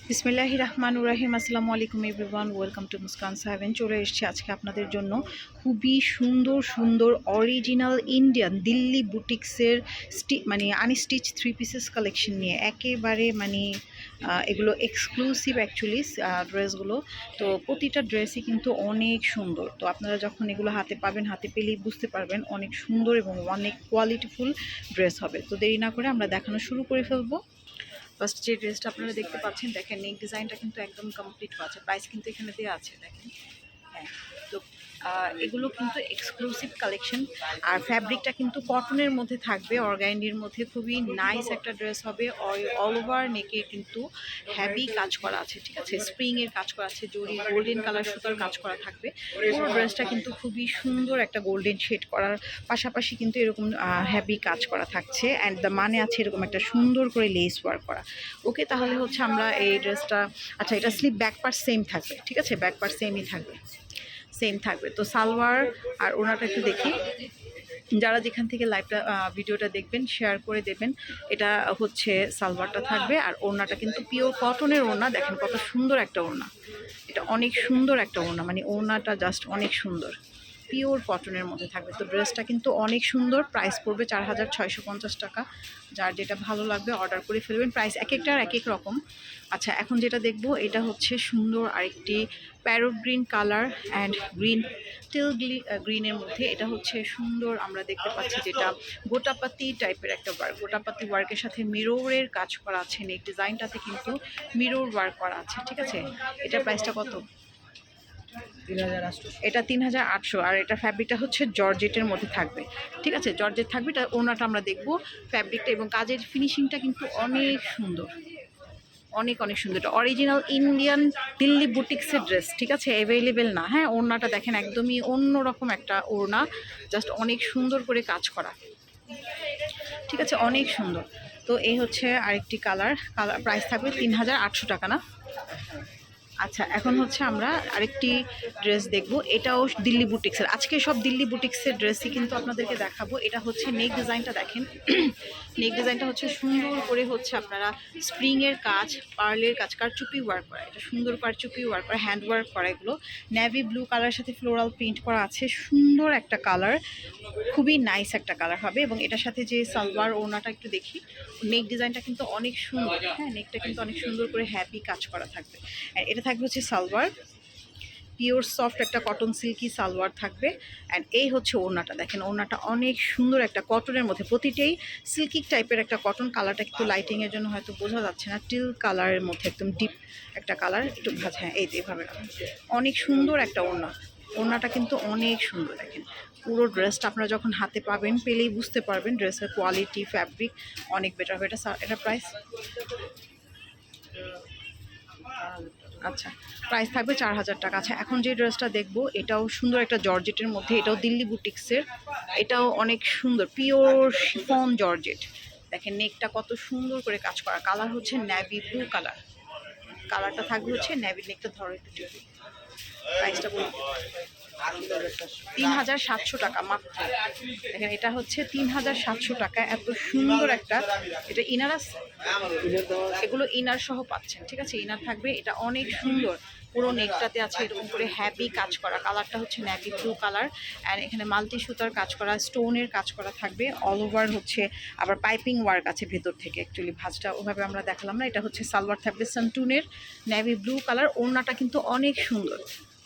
বিসমিল্লাহির রহমানির রহিম। আসসালামু আলাইকুম এভরিওয়ান, ওয়েলকাম টু মুস্কান সাহেবেন। চলে এসেছি আজকে আপনাদের জন্য খুবই সুন্দর সুন্দর অরিজিনাল ইন্ডিয়ান দিল্লি বুটিক্সের আনস্টিচ থ্রি পিসেস কালেকশন নিয়ে। একেবারে এগুলো এক্সক্লুসিভ অ্যাকচুয়ালি ড্রেসগুলো। তো প্রতিটা ড্রেসই কিন্তু অনেক সুন্দর। তো আপনারা যখন এগুলো হাতে পাবেন, হাতে পেলেই বুঝতে পারবেন অনেক সুন্দর এবং অনেক কোয়ালিটিফুল ড্রেস হবে। তো দেরি না করে আমরা দেখানো শুরু করে ফেলবো। ফার্স্ট যে ড্রেসটা আপনারা দেখতে পাচ্ছেন, দেখেন নেক ডিজাইনটা কিন্তু একদম কমপ্লিট আছে। প্রাইস কিন্তু এখানে দেওয়া আছে, দেখেন। হ্যাঁ, তো এগুলো কিন্তু এক্সক্লুসিভ কালেকশন। আর ফ্যাব্রিকটা কিন্তু কটনের মধ্যে থাকবে, অর্গানডির মধ্যে। খুবই নাইস একটা ড্রেস হবে। অল ওভার নেকে কিন্তু হ্যাভি কাজ করা আছে, ঠিক আছে। স্প্রিংয়ের কাজ করা আছে, জরি গোল্ডেন কালার সুতার কাজ করা থাকবে। পুরো ড্রেসটা কিন্তু খুবই সুন্দর একটা গোল্ডেন শেড করার পাশাপাশি কিন্তু এরকম হ্যাভি কাজ করা থাকছে। অ্যান্ড দ্য আছে এরকম একটা সুন্দর করে লেস ওয়ার্ক করা। ওকে, তাহলে হচ্ছে আমরা এই ড্রেসটা, আচ্ছা, এটা স্লিপ ব্যাক পার্ট সেম থাকবে, ঠিক আছে। ব্যাক পার্ট সেম থাকবে। তো সালোয়ার আর ওনাটা একটু দেখি। যারা যেখান থেকে ভিডিওটা দেখবেন শেয়ার করে দেবেন। এটা হচ্ছে সালোয়ারটা থাকবে, আর ওড়নাটা কিন্তু পিওর কটনের ওড়না। দেখেন কত সুন্দর একটা ওড়না, এটা অনেক সুন্দর একটা ওড়না, ওড়নাটা জাস্ট অনেক সুন্দর, পিওর কটনের মধ্যে থাকবে। তো ড্রেসটা কিন্তু অনেক সুন্দর। প্রাইস পড়বে 4650 টাকা। যার যেটা ভালো লাগবে অর্ডার করে ফেলবেন। প্রাইস এক একটার এক এক রকম। আচ্ছা, এখন যেটা দেখব এটা হচ্ছে সুন্দর আরেকটি প্যারট গ্রিন কালার অ্যান্ড গ্রিনের মধ্যে। এটা হচ্ছে সুন্দর, আমরা দেখতে পাচ্ছি যেটা গোটাপাতি টাইপের একটা ওয়ার্ক। গোটাপাতি ওয়ার্কের সাথে মিররের কাজ করা আছে। নেক ডিজাইনটাতে কিন্তু মিরর ওয়ার্ক করা আছে, ঠিক আছে। এটার প্রাইসটা কত? এটা 3800। আর এটা ফ্যাব্রিকটা হচ্ছে জর্জেটের মধ্যে থাকবে, ঠিক আছে। জর্জেট থাকবে। এটা ওনাটা আমরা দেখবো ফ্যাব্রিকটা, এবং কাজের ফিনিশিংটা কিন্তু অনেক সুন্দর, অনেক অনেক সুন্দর। এটা অরিজিনাল ইন্ডিয়ান দিল্লি বুটিক্সের ড্রেস, ঠিক আছে। অ্যাভেলেবেল না। হ্যাঁ, ওড়নাটা দেখেন একদমই অন্যরকম একটা ওড়না, জাস্ট অনেক সুন্দর করে কাজ করা, ঠিক আছে, অনেক সুন্দর। তো এই হচ্ছে আরেকটি কালার। প্রাইস থাকবে 3800 টাকা, না? আচ্ছা, এখন হচ্ছে আমরা আরেকটি ড্রেস দেখব। এটাও দিল্লি বুটিক্সের। আজকে সব দিল্লি বুটিক্সের ড্রেসই কিন্তু আপনাদেরকে দেখাবো। এটা হচ্ছে নেক ডিজাইনটা দেখেন। নেক ডিজাইনটা হচ্ছে সুন্দর করে হচ্ছে আপনারা স্প্রিংয়ের কাজ, পার্লের কাজ, কারচুপি ওয়ার্ক করা। এটা সুন্দর কারচুপি ওয়ার্ক করা, হ্যান্ড ওয়ার্ক করা। এগুলো নেভি ব্লু কালারের সাথে ফ্লোরাল প্রিন্ট করা আছে। সুন্দর একটা কালার, খুবই নাইস একটা কালার হবে। এবং এটার সাথে যে সালোয়ার ওড়নাটা একটু দেখি। নেক ডিজাইনটা কিন্তু অনেক সুন্দর। হ্যাঁ, নেকটা কিন্তু অনেক সুন্দর করে হ্যাভি কাজ করা থাকবে। আর এটা থাকবে হচ্ছে সালোয়ার, পিওর সফট একটা কটন সিল্কি সালোয়ার থাকবে। অ্যান্ড এই হচ্ছে ওড়নাটা, দেখেন ওড়নাটা অনেক সুন্দর একটা কটনের মধ্যে। প্রতিটাই সিল্কি টাইপের একটা কটন। কালারটা একটু লাইটিংয়ের জন্য হয়তো বোঝা যাচ্ছে না। টিল কালারের মধ্যে একদম ডিপ একটা কালার, একটু ভাজা। হ্যাঁ, এই এভাবে অনেক সুন্দর একটা ওড়না। ওড়নাটা কিন্তু অনেক সুন্দর। দেখেন পুরো ড্রেসটা আপনারা যখন হাতে পাবেন, পেলেই বুঝতে পারবেন ড্রেসের কোয়ালিটি, ফ্যাব্রিক অনেক বেটার হবে। এটা প্রাইস, আচ্ছা, প্রাইস থাকবে 4000 টাকা। আচ্ছা, এখন যে ড্রেসটা দেখবো এটাও সুন্দর একটা জর্জেটের মধ্যে। এটাও দিল্লি বুটিক্সের। এটাও অনেক সুন্দর, পিওর শিফন জর্জেট। দেখেন নেকটা কত সুন্দর করে কাজ করা। কালার হচ্ছে নেভি ব্লু কালার। কালারটা থাকবে হচ্ছে নেভি। নেকটা ধরো একটু টিপে। প্রাইসটা বলুন। 3700 টাকা মাত্র। দেখেন এটা হচ্ছে 3700 টাকা। এত সুন্দর একটা, এটা ইনার আছে, এগুলো ইনার সহ পাচ্ছেন, ঠিক আছে। ইনার থাকবে। এটা অনেক সুন্দর, পুরো নেকটাতে আছে এরকম করে হ্যাভি কাজ করা। কালারটা হচ্ছে নেভি ব্লু কালার। অ্যান্ড এখানে মাল্টি সুতার কাজ করা, স্টোনের কাজ করা থাকবে। অল ওভার হচ্ছে আবার পাইপিং ওয়ার্ক আছে ভেতর থেকে। অ্যাকচুয়ালি ভাঁজটা ওভাবে আমরা দেখালাম না। এটা হচ্ছে সালোয়ার থাকবে সান্টুনের নেভি ব্লু কালার। ওড়নাটা কিন্তু অনেক সুন্দর।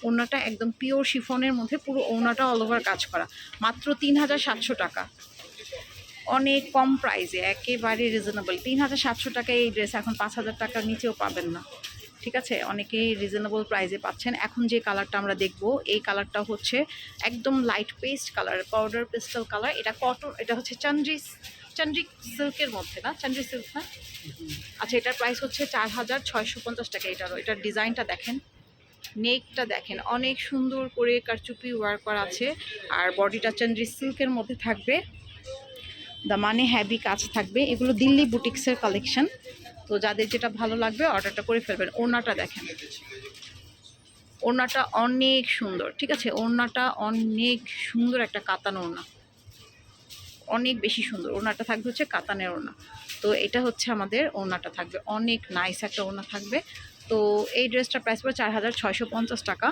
ওড়নাটা একদম পিওর শিফনের মধ্যে, পুরো ওড়নাটা অল ওভার কাজ করা। মাত্র 3700 টাকা, অনেক কম প্রাইসে, একেবারে রিজনেবল। 3700 টাকায় এই ড্রেস এখন 5000 টাকার নিচেও পাবেন না, ঠিক আছে। অনেকেই রিজনেবল প্রাইসে পাচ্ছেন। এখন যে কালারটা আমরা দেখব, এই কালারটা হচ্ছে একদম light paste colour, powder pastel colour. এটা কটন, এটা হচ্ছে চান্দ্রিক সিল্কের মধ্যে, না? চান্দ্রিক সিল্ক, না? আচ্ছা, এটার প্রাইস হচ্ছে 4650 টাকা। এটার ডিজাইনটা দেখেন, নেকটা দেখেন অনেক সুন্দর করে কারচুপি ওয়ার্ক করা আছে। আর বডিটা চান্দ্রিক সিল্কের মধ্যে থাকবে। হ্যাভি কাজ থাকবে। এগুলো দিল্লি বুটিক্সের কালেকশন। তো যাদের যেটা ভালো লাগবে অর্ডারটা করে ফেলবেন। ওড়নাটা দেখেন, ওড়নাটা অনেক সুন্দর, ঠিক আছে। ওড়নাটা অনেক সুন্দর একটা কাতান ওড়না, অনেক বেশি সুন্দর। ওড়নাটা থাকবে হচ্ছে কাতানের ওড়না। তো এটা হচ্ছে আমাদের ওড়নাটা থাকবে, অনেক নাইস একটা ওড়না থাকবে। তো এই ড্রেসটার প্রাইস পড়ে 4650 টাকা।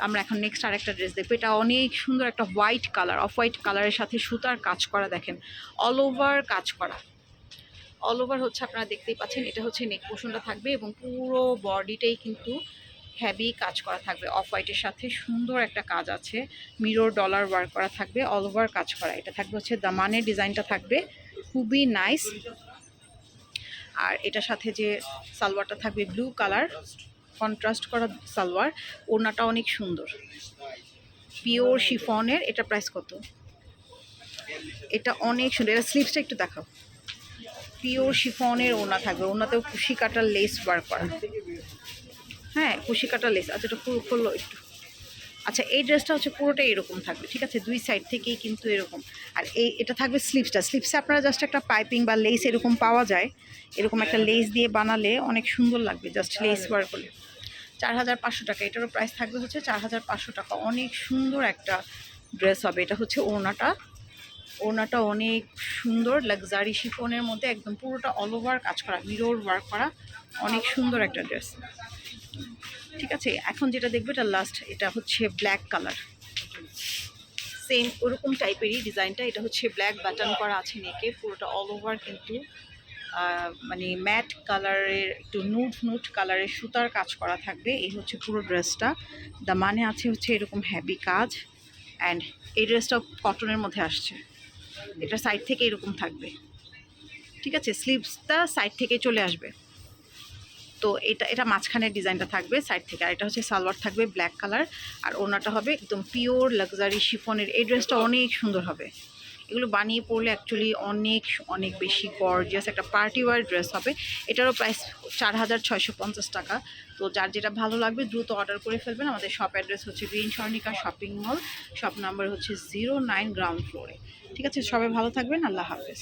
আমরা এখন নেক্সট আরেকটা ড্রেস দেখবো। এটা অনেক সুন্দর একটা হোয়াইট কালার, অফ হোয়াইট কালারের সাথে সুতার কাজ করা, দেখেন অল ওভার কাজ করা, অল ওভার হচ্ছে আপনারা দেখতেই পাচ্ছেন। এটা হচ্ছে নেক পোর্শনটা থাকবে এবং পুরো বডিটাই কিন্তু হেভি কাজ করা থাকবে। অফ হোয়াইটের সাথে সুন্দর একটা কাজ আছে, মিরর ডলার ওয়ার্ক করা থাকবে, অল ওভার কাজ করা। এটা থাকবে হচ্ছে দামানের ডিজাইনটা থাকবে খুবই নাইস। আর এটার সাথে যে সালোয়ারটা থাকবে ব্লু কালার, কন্ট্রাস্ট করা সালোয়ার, ওড়নাটা অনেক সুন্দর পিওর শিফনের। এটা প্রাইস কত? এটা অনেক সুন্দর। এটা স্লিভসটা একটু দেখাও। পিওর শিফনের ওড়না থাকবে, ওড়নাতেও কুশি কাটার লেস ওয়ার্ক করা। হ্যাঁ, কুশি কাটার লেস। আচ্ছা, এটা পুরো খুললো একটু। আচ্ছা, এই ড্রেসটা হচ্ছে পুরোটাই এরকম থাকবে, ঠিক আছে, দুই সাইড থেকেই কিন্তু এরকম। আর এটা থাকবে স্লিভসটা। স্লিভসে আপনারা জাস্ট একটা পাইপিং বা লেস এরকম পাওয়া যায়, এরকম একটা লেস দিয়ে বানালে অনেক সুন্দর লাগবে, জাস্ট লেস ওয়ার্ক করলে। 4500 টাকা। এটারও প্রাইস থাকবে হচ্ছে 4500 টাকা। অনেক সুন্দর একটা ড্রেস হবে। এটা হচ্ছে ওড়নাটা, ওড়নাটা অনেক সুন্দর লাক্সারি শিফনের মধ্যে একদম পুরোটা অল ওভার কাজ করা, মিরর ওয়ার্ক করা, অনেক সুন্দর একটা ড্রেস। ঠিক আছে, এখন যেটা দেখবে এটা লাস্ট। এটা হচ্ছে ব্ল্যাক কালার, সেম ওরকম টাইপেরই ডিজাইনটা। এটা হচ্ছে ব্ল্যাক বাটন করা আছে নেকে, পুরোটা অল ওভার কিন্তু মানে ম্যাট কালারের, একটু নুট কালারের সুতার কাজ করা থাকবে। এই হচ্ছে পুরো ড্রেসটা। মানে আছে হচ্ছে এরকম হ্যাভি কাজ। অ্যান্ড এই ড্রেসটা কটনের মধ্যে আসছে। এটা সাইড থেকে এরকম থাকবে, ঠিক আছে, স্লিভসটা সাইড থেকে চলে আসবে। তো এটা মাঝখানের ডিজাইনটা থাকবে সাইড থেকে। আর এটা হচ্ছে সালোয়ার থাকবে ব্ল্যাক কালার, আর ওড়নাটা হবে একদম পিওর লাক্সারি শিফনের। এই ড্রেসটা অনেক সুন্দর হবে। এগুলো বানিয়ে পরলে অ্যাকচুয়ালি অনেক অনেক বেশি গর্জিয়াস একটা পার্টি ওয়ার ড্রেস হবে। এটারও প্রাইস 4650 টাকা। তো যার যেটা ভালো লাগবে দ্রুত অর্ডার করে ফেলবেন। আমাদের শপ অ্যাড্রেস হচ্ছে green Swarnika shopping mall, shop number হচ্ছে 09 গ্রাউন্ড ফ্লোরে। ঠিক আছে, সবাই ভালো থাকবেন। আল্লাহ হাফেজ।